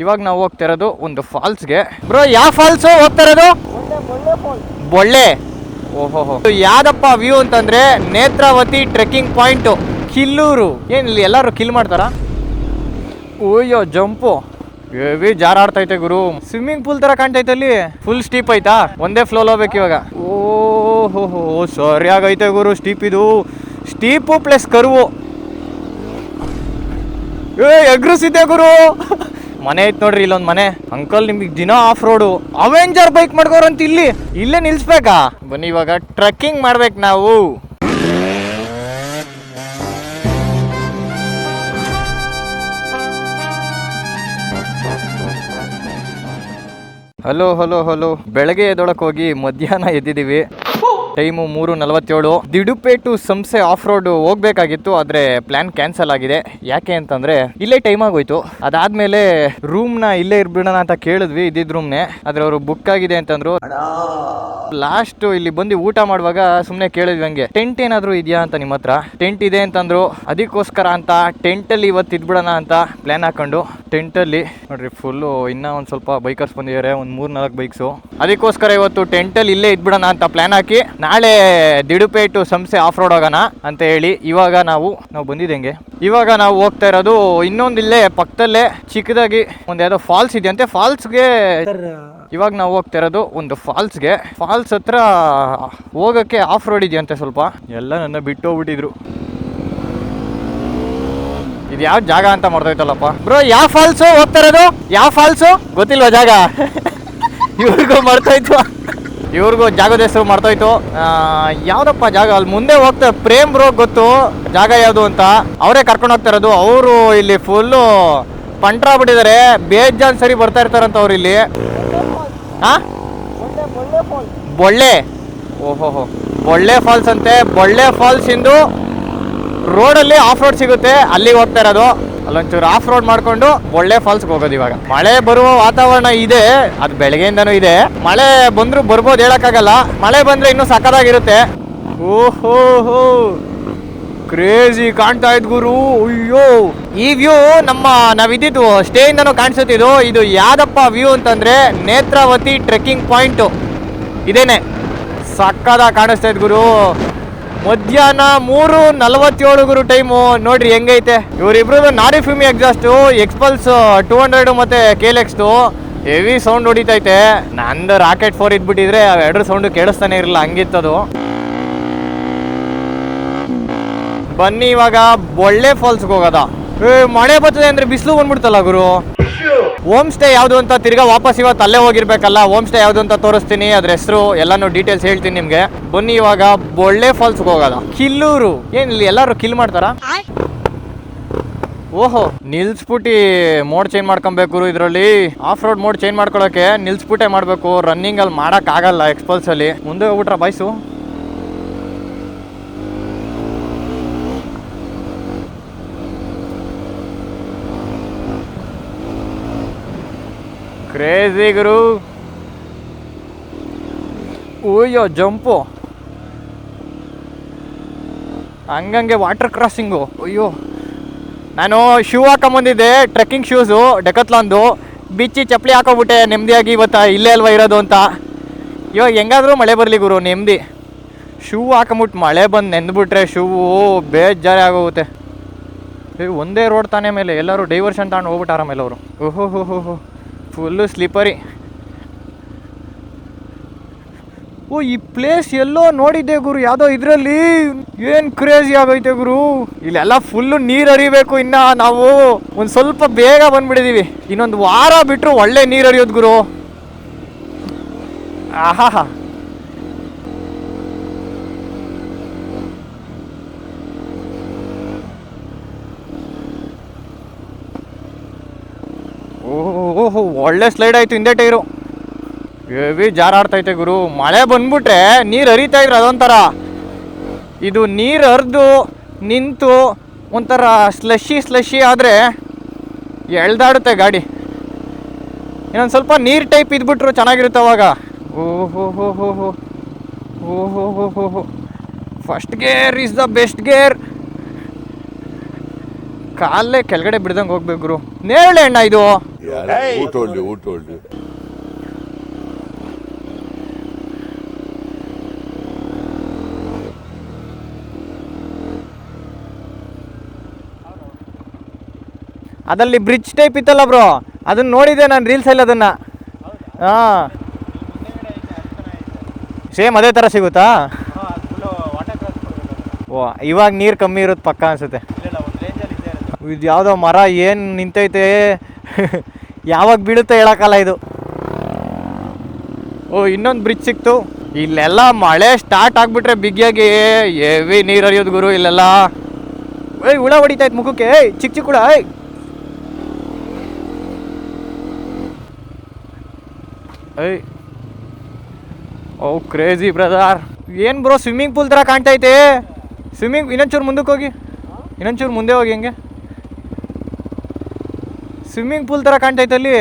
ಇವಾಗ ನಾವು ಹೋಗ್ತಾ ಇರೋದು ಒಂದು ಫಾಲ್ಸ್ಗೆ. ಬ್ರೋ ಯಾವ ಫಾಲ್ಸ್ ಹೋಗ್ತಾ ಇರೋದು? ಬೊಳ್ಳೆ. ಓಹೋ, ಯಾವ್ದಪ್ಪ ವ್ಯೂ ಅಂತಂದ್ರೆ ನೇತ್ರಾವತಿ ಟ್ರೆಕ್ಕಿಂಗ್ ಪಾಯಿಂಟ್, ಕಿಲ್ಲೂರು. ಏನ್ ಇಲ್ಲಿ ಎಲ್ಲಾರು ಕಿಲ್ ಮಾಡ್ತಾರ? ಓಯ್ಯೋ ಜಂಪು ಹೆವಿ ಜಾರಾಡ್ತೈತೆ ಗುರು. ಸ್ವಿಮ್ಮಿಂಗ್ ಪೂಲ್ ತರ ಕಾಣ್ತೈತೆ ಅಲ್ಲಿ. ಫುಲ್ ಸ್ಟೀಪ್ ಐತಾ, ಒಂದೇ ಫ್ಲೋಲ್ ಹೋಗ್ಬೇಕು ಇವಾಗ. ಓಹೋ ಸರಿಯಾಗೈತೆ ಗುರು ಸ್ಟೀಪ್. ಇದು ಸ್ಟೀಪು ಪ್ಲಸ್ ಕರುವು. ಎಗ್ರಿಸಿದ್ದೆ ಗುರು. ಮನೆ ಐತ್ ನೋಡ್ರಿ ಇಲ್ಲೊಂದ್ ಮನೆ. ಅಂಕಲ್ ನಿಮ್ಗೆ ದಿನ ಆಫ್ ರೋಡು ಅವೆಂಜರ್ ಬೈಕ್ ಮಾಡ್ಕೋರಂತ ಇಲ್ಲೇ ನಿಲ್ಸ್ಬೇಕಾ? ಬನ್ನಿ ಇವಾಗ ಟ್ರೆಕ್ಕಿಂಗ್ ಮಾಡ್ಬೇಕು ನಾವು. ಹಲೋ ಬೆಳಗ್ಗೆ ಎದ್ದೊಳಕ್ ಹೋಗಿ ಮಧ್ಯಾಹ್ನ ಎದ್ದಿದ್ದೀವಿ. Time 3:47. ದಿಡುಪೆ to Samse of road ಹೋಗ್ಬೇಕಾಗಿತ್ತು, ಆದ್ರೆ ಪ್ಲಾನ್ ಕ್ಯಾನ್ಸಲ್ ಆಗಿದೆ. ಯಾಕೆ ಅಂತಂದ್ರೆ ಇಲ್ಲೇ ಟೈಮ್ ಆಗೋಯ್ತು. ಅದಾದ್ಮೇಲೆ ರೂಮ್ನ ಇಲ್ಲೇ ಇರ್ಬಿಡೋಣ ಅಂತ ಕೇಳಿದ್ವಿ, ಇದ್ದಿದ್ ರೂಮ್ನೆ. ಆದ್ರೆ ಅವರು ಬುಕ್ ಆಗಿದೆ ಅಂತಂದ್ರು. ಲಾಸ್ಟ್ ಇಲ್ಲಿ ಬಂದು ಊಟ ಮಾಡುವಾಗ ಸುಮ್ನೆ ಕೇಳಿದ್ವಿ ಹಂಗೆ, ಟೆಂಟ್ ಏನಾದ್ರು ಇದೆಯಾ ಅಂತ ನಿಮ್ಮ ಹತ್ರ. ಟೆಂಟ್ ಇದೆ ಅಂತಂದ್ರು. ಅದಕ್ಕೋಸ್ಕರ ಅಂತ ಟೆಂಟ್ ಅಲ್ಲಿ ಇವತ್ತು ಇದ್ಬಿಡೋಣ ಅಂತ ಪ್ಲಾನ್ ಹಾಕೊಂಡು ಟೆಂಟ್ ಅಲ್ಲಿ ನೋಡ್ರಿ ಫುಲ್ಲು ಇನ್ನ ಒಂದ್ ಸ್ವಲ್ಪ ಬೈಕರ್ಸ್ ಬಂದಿದ್ದಾರೆ, ಒಂದ್ 3-4 ಬೈಕ್ಸು. ಅದಕ್ಕೋಸ್ಕರ ಇವತ್ತು ಟೆಂಟ್ ಅಲ್ಲಿ ಇಲ್ಲೇ ಇದ್ಬಿಡೋಣ ಅಂತ ಪ್ಲಾನ್ ಹಾಕಿ ನಾಳೆ ದಿಡುಪೆ ಟು ಸಂಸೆ ಆಫ್ ರೋಡ್ ಹೋಗೋಣ ಅಂತ ಹೇಳಿ ಇವಾಗ ನಾವು ಬಂದಿದ್ದಂಗೆ. ಇವಾಗ ನಾವು ಹೋಗ್ತಾ ಇರೋದು ಇನ್ನೊಂದು ಇಲ್ಲೇ ಪಕ್ಕದಲ್ಲೇ ಚಿಕ್ಕದಾಗಿ ಒಂದ್ ಯಾವ್ದೋ ಫಾಲ್ಸ್ ಇದೆಯಂತೆ. ಫಾಲ್ಸ್ಗೆ ಇವಾಗ ನಾವು ಹೋಗ್ತಾ ಇರೋದು ಒಂದು ಫಾಲ್ಸ್ಗೆ. ಫಾಲ್ಸ್ ಹತ್ರ ಹೋಗಕ್ಕೆ ಆಫ್ ರೋಡ್ ಇದೆಯಂತೆ ಸ್ವಲ್ಪ. ಎಲ್ಲ ನನ್ನ ಬಿಟ್ಟು ಹೋಗ್ಬಿಟ್ಟಿದ್ರು. ಇದು ಯಾವ ಜಾಗ ಅಂತ ಮಾಡ್ತೈತಲ್ಲಪ್ಪ. ಬ್ರೋ ಯಾವ ಫಾಲ್ಸ್ ಹೋಗ್ತಾ ಇರೋದು? ಯಾವ ಫಾಲ್ಸು ಗೊತ್ತಿಲ್ವಾ ಜಾಗ? ಇವ್ರಿಗೂ ಮರ್ತೋಯ್ತು, ಇವ್ರಿಗೂ ಜಾಗದ ಹೆಸರು ಮರ್ತೋಯ್ತು. ಯಾವ್ದಪ್ಪ ಜಾಗ? ಅಲ್ಲಿ ಮುಂದೆ ಹೋಗ್ತಾ ಪ್ರೇಮ್ ಬ್ರೋ ಗೊತ್ತು ಜಾಗ ಯಾವ್ದು ಅಂತ. ಅವರೇ ಕರ್ಕೊಂಡು ಹೋಗ್ತಾ ಇರೋದು. ಅವರು ಇಲ್ಲಿ ಫುಲ್ಲು ಪಂಟ್ರ ಬಿಟ್ಟಿದ್ದಾರೆ, ಬೇಜಾನ್ ಸರಿ ಬರ್ತಾ ಇರ್ತಾರಂತ ಅವ್ರು ಇಲ್ಲಿ. ಬೊಳ್ಳೆ. ಓಹೋ ಬೊಳ್ಳೆ ಫಾಲ್ಸ್ ಅಂತೆ. ಬೊಳ್ಳೆ ಫಾಲ್ಸ್ ಇಂದು ರೋಡಲ್ಲಿ ಆಫ್ ರೋಡ್ ಸಿಗುತ್ತೆ, ಅಲ್ಲಿಗೆ ಹೋಗ್ತಾ ಇರೋದು. ಅಲ್ಲೊಂಚೂರು ಆಫ್ ರೋಡ್ ಮಾಡ್ಕೊಂಡು ಒಳ್ಳೆ ಫಾಲ್ಸ್ಗೆ ಹೋಗೋದು. ಇವಾಗ ಮಳೆ ಬರುವ ವಾತಾವರಣ ಇದೆ, ಅದು ಬೆಳಗ್ಗೆಯಿಂದನೂ ಇದೆ. ಮಳೆ ಬಂದ್ರು ಬರ್ಬೋದು, ಹೇಳಕ್ಕಾಗಲ್ಲ. ಮಳೆ ಬಂದ್ರೆ ಇನ್ನೂ ಸಕ್ಕತ್ತಾಗಿರುತ್ತೆ. ಓಹೋ ಕ್ರೇಜಿ ಕಾಣ್ತಾ ಇದ್ ಗುರು. ಅಯ್ಯೋ ಈ ವ್ಯೂ ನಾವಿದ್ದು ಸ್ಟೇ ಇಂದನೂ ಕಾಣಿಸುತ್ತಿದ್ದು. ಇದು ಯಾವ್ದಪ್ಪ ವ್ಯೂ ಅಂತಂದ್ರೆ ನೇತ್ರಾವತಿ ಟ್ರೆಕ್ಕಿಂಗ್ ಪಾಯಿಂಟ್ ಇದೇನೆ. ಸಕ್ಕದಾಗ ಕಾಣಿಸ್ತಾ ಇದ್ ಗುರು. ಮಧ್ಯಾಹ್ನ 3:47 ಗುರು ಟೈಮು. ನೋಡ್ರಿ ಹೆಂಗೈತೆ. ಇವರಿಬ್ರು ನಾರಿ ಫ್ಯೂಮಿ ಎಕ್ಸಾಸ್ಟು, ಎಕ್ಸ್ಪಲ್ಸ್ 200 ಮತ್ತೆ KLX ಹೆವಿ ಸೌಂಡ್ ಹೊಡಿತೈತೆ. ನಂದು ರಾಕೆಟ್ 4 ಇದ್ಬಿಟ್ಟಿದ್ರೆ ಅವೆರಡು ಸೌಂಡ್ ಕೇಳಿಸ್ತಾನೆ ಇರಲಿಲ್ಲ, ಹಂಗಿತ್ತದು. ಬನ್ನಿ ಇವಾಗ ಬೊಳ್ಳೆ ಫಾಲ್ಸ್ಗೆ ಹೋಗೋದ. ಮಳೆ ಬರ್ತದೆ ಅಂದ್ರೆ ಬಿಸಿಲು ಬಂದ್ಬಿಡ್ತಲ್ಲ ಗುರು. ಹೋಮ್ ಸ್ಟೇ ಯಾವುದು ಅಂತ ತಿರ್ಗಾ ವಾಪಸ್ ಇವತ್ತು ಅಲ್ಲೇ ಹೋಗಿರ್ಬೇಕಲ್ಲ. ಹೋಮ್ ಸ್ಟೇ ಯಾವುದು ಅಂತ ತೋರಿಸ್ತೀನಿ, ಅದ್ರ ಹೆಸರು ಎಲ್ಲಾನು ಡೀಟೇಲ್ಸ್ ಹೇಳ್ತೀನಿ ನಿಮ್ಗೆ. ಬನ್ನಿ ಇವಾಗ ಬೊಳ್ಳೆ ಫಾಲ್ಸ್ಗೆ ಹೋಗೋದ. ಕಿಲ್ಲೂರು. ಏನ್ ಇಲ್ಲಿ ಎಲ್ಲಾರು ಕಿಲ್ ಮಾಡ್ತಾರ? ಓಹೋ ನಿಲ್ಸ್ಬಿಟ್ಟು ಮೋಡ್ ಚೇಂಜ್ ಮಾಡ್ಕೊಬೇಕು. ಇದರಲ್ಲಿ ಆಫ್ ರೋಡ್ ಮೋಡ್ ಚೇಂಜ್ ಮಾಡ್ಕೊಳಕ್ಕೆ ನಿಲ್ಸ್ಬಿಟ್ಟೆ ಮಾಡ್ಬೇಕು. ರನ್ನಿಂಗ್ ಅಲ್ಲಿ ಮಾಡಕ್ ಆಗಲ್ಲ ಎಕ್ಸ್ಪಲ್ಸ್ ಅಲ್ಲಿ. ಮುಂದೆ ಹೋಗ್ಬಿಟ್ರ ಬಾಯ್ಸು. ಕ್ರೇಜಿ ಗುರು. ಓಯ್ಯೋ ಜಂಪು, ಹಂಗಂಗೆ ವಾಟರ್ ಕ್ರಾಸಿಂಗು. ಅಯ್ಯೋ ನಾನು ಶೂ ಹಾಕೊಂಬಂದಿದ್ದೆ, ಟ್ರೆಕ್ಕಿಂಗ್ ಶೂಸು ಡೆಕತ್ಲಾನ್ದು. ಬಿಚ್ಚಿ ಚಪ್ಪಲಿ ಹಾಕೋಬಿಟ್ಟೆ ನೆಮ್ಮದಿಯಾಗಿ. ಇವತ್ತು ಇಲ್ಲೇ ಅಲ್ವಾ ಇರೋದು ಅಂತ. ಇವಾಗ ಹೆಂಗಾದ್ರೂ ಮಳೆ ಬರಲಿ ಗುರು, ನೆಮ್ಮದಿ. ಶೂ ಹಾಕೊಂಬಿಟ್ಟು ಮಳೆ ಬಂದು ನೆಂದ್ಬಿಟ್ರೆ ಶೂ ಬೇಜಾರಿ ಆಗೋಗುತ್ತೆ. ಒಂದೇ ರೋಡ್ ತಾನೇ ಮೇಲೆ, ಎಲ್ಲರೂ ಡೈವರ್ಷನ್ ತಗೊಂಡು ಹೋಗ್ಬಿಟ್ಟಾರ ಮೇಲೆ ಅವರು. ಓಹೋ ಫುಲ್ಲು ಸ್ಲಿಪ್ಪರಿ. ಈ ಪ್ಲೇಸ್ ಎಲ್ಲೋ ನೋಡಿದ್ದೆ ಗುರು, ಯಾವುದೋ ಇದರಲ್ಲಿ. ಏನು ಕ್ರೇಜಿ ಆಗೈತೆ ಗುರು. ಇಲ್ಲೆಲ್ಲ ಫುಲ್ಲು ನೀರು ಹರಿಬೇಕು. ಇನ್ನು ನಾವು ಒಂದು ಸ್ವಲ್ಪ ಬೇಗ ಬಂದ್ಬಿಟ್ಟಿದ್ದೀವಿ. ಇನ್ನೊಂದು ವಾರ ಬಿಟ್ಟರು ಒಳ್ಳೆ ನೀರು ಹರಿಯೋದು ಗುರು. ಆಹಾ ಓಹೋ ಒಳ್ಳೆ ಸ್ಲೈಡ್ ಆಯ್ತು. ಹಿಂದೆ ಟೈರು ಹೆವಿ ಜಾರಾಡ್ತೈತೆ ಗುರು. ಮಳೆ ಬಂದ್ಬಿಟ್ರೆ ನೀರು ಹರಿತಾ ಇದ್ರು ಅದೊಂಥರ. ಇದು ನೀರು ಹರಿದು ನಿಂತು ಒಂಥರ ಸ್ಲಶಿ ಆದರೆ ಎಳ್ದಾಡುತ್ತೆ ಗಾಡಿ. ಇನ್ನೊಂದು ಸ್ವಲ್ಪ ನೀರು ಟೈಪ್ ಇದ್ಬಿಟ್ರು ಚೆನ್ನಾಗಿರುತ್ತೆ ಅವಾಗ. ಓಹೋ first gear is the best gear. ಕಾಲೇ ಕೆಳಗಡೆ ಬಿಡ್ದಂಗೆ ಹೋಗ್ಬೇಕು ಗುರು. ನೇರಳೆ ಅಣ್ಣ ಇದು. ಊಟ ಅದಲ್ಲಿ ಬ್ರಿಡ್ಜ್ ಟೈಪ್ ಇತ್ತಲ್ಲ ಬ್ರೋ, ಅದನ್ನ ನೋಡಿದೆ ನಾನು ರೀಲ್ಸಲ್ಲಿ ಅದನ್ನ. ಹಾಂ, ಸೇಮ್ ಅದೇ ಥರ ಸಿಗುತ್ತಾ? ಓ, ಇವಾಗ ನೀರು ಕಮ್ಮಿ ಇರುತ್ತೆ ಪಕ್ಕ ಅನ್ಸುತ್ತೆ. ಇದು ಯಾವುದೋ ಮರ ಏನು ನಿಂತೈತೆ ಯಾವಾಗ ಬೀಳುತ್ತೆ ಹೇಳೋಕ್ಕಲ್ಲ ಇದು. ಓ, ಇನ್ನೊಂದು ಬ್ರಿಡ್ಜ್ ಸಿಕ್ತು. ಇಲ್ಲೆಲ್ಲ ಮಳೆ ಸ್ಟಾರ್ಟ್ ಆಗಿಬಿಟ್ರೆ ಬಿಗಿಯಾಗಿ ಹೆವಿ ನೀರು ಹರಿಯೋದು ಗುರು ಇಲ್ಲೆಲ್ಲ. ಏಯ್, ಹುಳ ಹೊಡಿತಾಯ್ತು ಮುಖಕ್ಕೆ. ಏಯ್, ಚಿಕ್ಕ ಚಿಕ್ಕ ಹುಳ. ಏಯ್, ಓ ಕ್ರೇಜಿ ಬ್ರದರ್. ಏನು ಬ್ರೋ, ಸ್ವಿಮ್ಮಿಂಗ್ ಪೂಲ್ ಥರ ಕಾಣ್ತೈತೆ. ಇನ್ನೊಂಚೂರು ಮುಂದಕ್ಕೆ ಹೋಗಿ, ಇನ್ನೊಂಚೂರು ಮುಂದೆ ಹೋಗಿ. ಹೆಂಗೆ ಸ್ವಿಮ್ಮಿಂಗ್ ಪೂಲ್ ಥರ ಕಾಣ್ತೈತೆ ಅಲ್ಲಿ.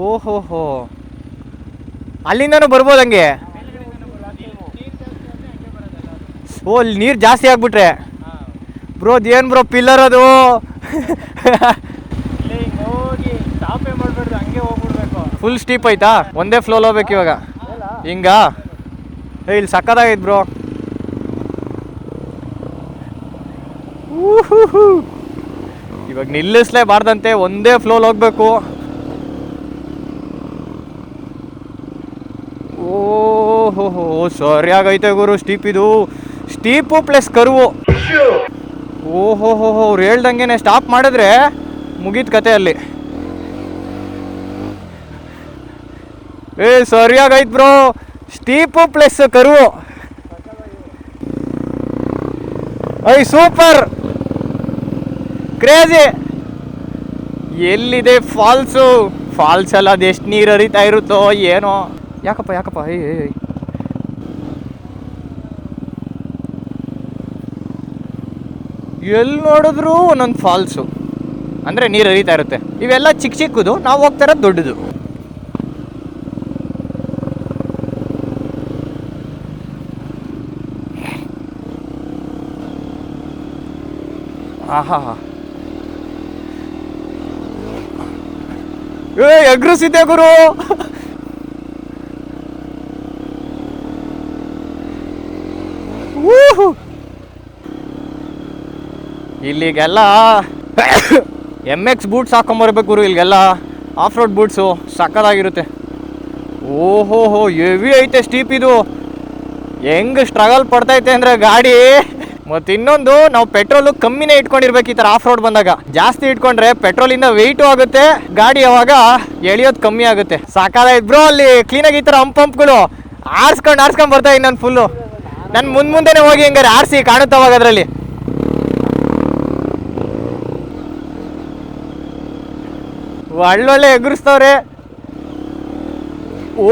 ಓಹೋ, ಅಲ್ಲಿಂದನೂ ಬರ್ಬೋದು ಹಂಗೆ. ಓ, ಅಲ್ಲಿ ನೀರು ಜಾಸ್ತಿ ಆಗ್ಬಿಟ್ರೆ ಬ್ರೋ ಅದೇನು ಬ್ರೋ ಪಿಲ್ಲರ್ ಅದು. ಫುಲ್ ಸ್ಟೀಪ್ ಐತಾ? ಒಂದೇ ಫ್ಲೋಲ್ ಹೋಗ್ಬೇಕು ಇವಾಗ ಹಿಂಗ. ಇಲ್ಲಿ ಸಕ್ಕದಾಗೈತೆ ಬ್ರೋ. ಇವಾಗ ನಿಲ್ಲಿಸ್ಲೇಬಾರ್ದಂತೆ, ಒಂದೇ ಫ್ಲೋಲ್ ಹೋಗ್ಬೇಕು. ಓಹೋ, ಸರಿಯಾಗೈತೆ ಗುರು ಸ್ಟೀಪ್ ಇದು. Steep plus curve. ಓಹೋ, ಅವ್ರು ಹೇಳ್ದಂಗೆ ಸ್ಟಾಪ್ ಮಾಡಿದ್ರೆ ಮುಗೀತು ಕತೆ ಅಲ್ಲಿ. ಸರಿಯಾಗೈತೆ bro, steep plus curve. Super crazy. ಎಲ್ಲಿದೆ ಫಾಲ್ಸು? ಫಾಲ್ಸ್ ಅಲ್ಲ, ಅದೆಷ್ಟು ನೀರು ಹರಿತಾ ಇರುತ್ತೋ ಏನೋ. ಯಾಕಪ್ಪ ಎಲ್ಲಿ ನೋಡಿದ್ರು ಒಂದೊಂದು ಫಾಲ್ಸು ಅಂದರೆ ನೀರು ಹರಿತಾ ಇರುತ್ತೆ. ಇವೆಲ್ಲ ಚಿಕ್ಕ ಚಿಕ್ಕದು, ನಾವು ಹೋಗ್ತಾ ಇರೋದು ದೊಡ್ಡದು. ಆಹಾ, ಎಗ್ರಿಸಿದ್ದೆ ಗುರು. ಇಲ್ಲಿಗೆಲ್ಲ MX ಬೂಟ್ಸ್ ಹಾಕೊಂಬರ್ಬೇಕು ಗುರು. ಇಲ್ಲಿಗೆಲ್ಲ ಆಫ್ ರೋಡ್ ಬೂಟ್ಸು ಸಕ್ಕದಾಗಿರುತ್ತೆ. ಓಹೋ, ಹೆವಿ ಐತೆ ಸ್ಟೀಪ್ ಇದು. ಹೆಂಗೆ ಸ್ಟ್ರಗಲ್ ಪಡ್ತೈತೆ ಅಂದರೆ ಗಾಡಿ. ಮತ್ತು ಇನ್ನೊಂದು, ನಾವು ಪೆಟ್ರೋಲು ಕಮ್ಮಿನೇ ಇಟ್ಕೊಂಡಿರ್ಬೇಕು ಈ ಥರ ಆಫ್ ರೋಡ್ ಬಂದಾಗ. ಜಾಸ್ತಿ ಇಟ್ಕೊಂಡ್ರೆ ಪೆಟ್ರೋಲಿಂದ ವೆಯ್ಟು ಆಗುತ್ತೆ, ಗಾಡಿ ಅವಾಗ ಎಳಿಯೋದು ಕಮ್ಮಿ ಆಗುತ್ತೆ. ಸಾಕಾಗೈತೆ ಬ್ರೋ. ಅಲ್ಲಿ ಕ್ಲೀನಾಗಿ ಈ ಥರ ಹಂಪ್ಗಳು ಆರ್ಸ್ಕೊಂಡು ಬರ್ತಾ ಇದ್ದೀನಿ ನಾನು ಫುಲ್ಲು. ನಾನು ಮುಂದೆನೇ ಹೋಗಿ ಹೆಂಗಾರೆ ಆರಿಸಿ ಕಾಣುತ್ತೆ ಅವಾಗ ಅದರಲ್ಲಿ. ಒಳ್ಳೊಳ್ಳೆ ಎಗರಿಸ್ತವ್ರೆ.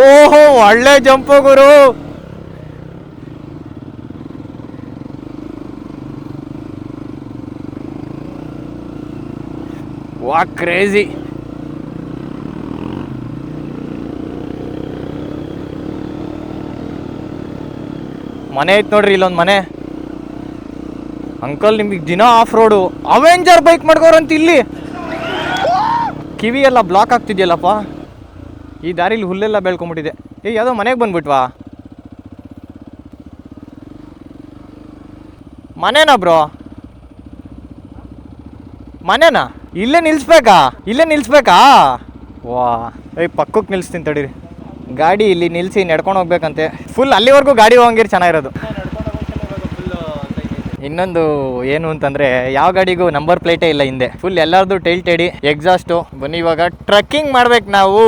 ಓಹೋ, ಒಳ್ಳೆ ಜಂಪು ಗುರು. ವಾ ಕ್ರೇಜಿ. ಮನೆ ಐತೆ ನೋಡ್ರಿ ಇಲ್ಲೊಂದು ಮನೆ. ಅಂಕಲ್ ನಿಮಗೆ ದಿನ ಆಫ್ ರೋಡು. ಅವೆಂಜರ್ ಬೈಕ್ ಮಾಡ್ಕೋರಂತ ಇಲ್ಲಿ. ಕಿವಿ ಎಲ್ಲ ಬ್ಲಾಕ್ ಆಗ್ತಿದ್ಯಲ್ಲಪ್ಪ. ಈ ದಾರಿಲಿ ಹುಲ್ಲೆಲ್ಲ ಬೆಳ್ಕೊಂಬಿಟ್ಟಿದೆ. ಯಾವುದೋ ಮನೆಗೆ ಬಂದ್ಬಿಟ್ವಾ? ಮನೇನಾ ಬ್ರೋ? ಮನೇನಾ? ಇಲ್ಲೇ ನಿಲ್ಲಿಸ್ಬೇಕಾ? ವಾ, ಪಕ್ಕಕ್ಕೆ ನಿಲ್ಲಿಸ್ತೀನಿ ತಡೀರಿ. ಗಾಡಿ ಇಲ್ಲಿ ನಿಲ್ಲಿಸಿ ನಡ್ಕೊಂಡು ಹೋಗ್ಬೇಕಂತೆ. ಫುಲ್ ಅಲ್ಲಿವರೆಗೂ ಗಾಡಿ ಹೋಗಂಗಿರ್ ಚೆನ್ನಾಗಿರೋದು. ಇನ್ನೊಂದು ಏನು ಅಂತಂದರೆ, ಯಾವ ಗಾಡಿಗೂ ನಂಬರ್ ಪ್ಲೇಟೇ ಇಲ್ಲ ಹಿಂದೆ. ಫುಲ್ ಎಲ್ಲರದು ಟೈಲ್ ಟೇಡಿ ಎಕ್ಸಾಸ್ಟು. ಬನ್ನಿ ಇವಾಗ ಟ್ರಕ್ಕಿಂಗ್ ಮಾಡ್ಬೇಕು ನಾವು.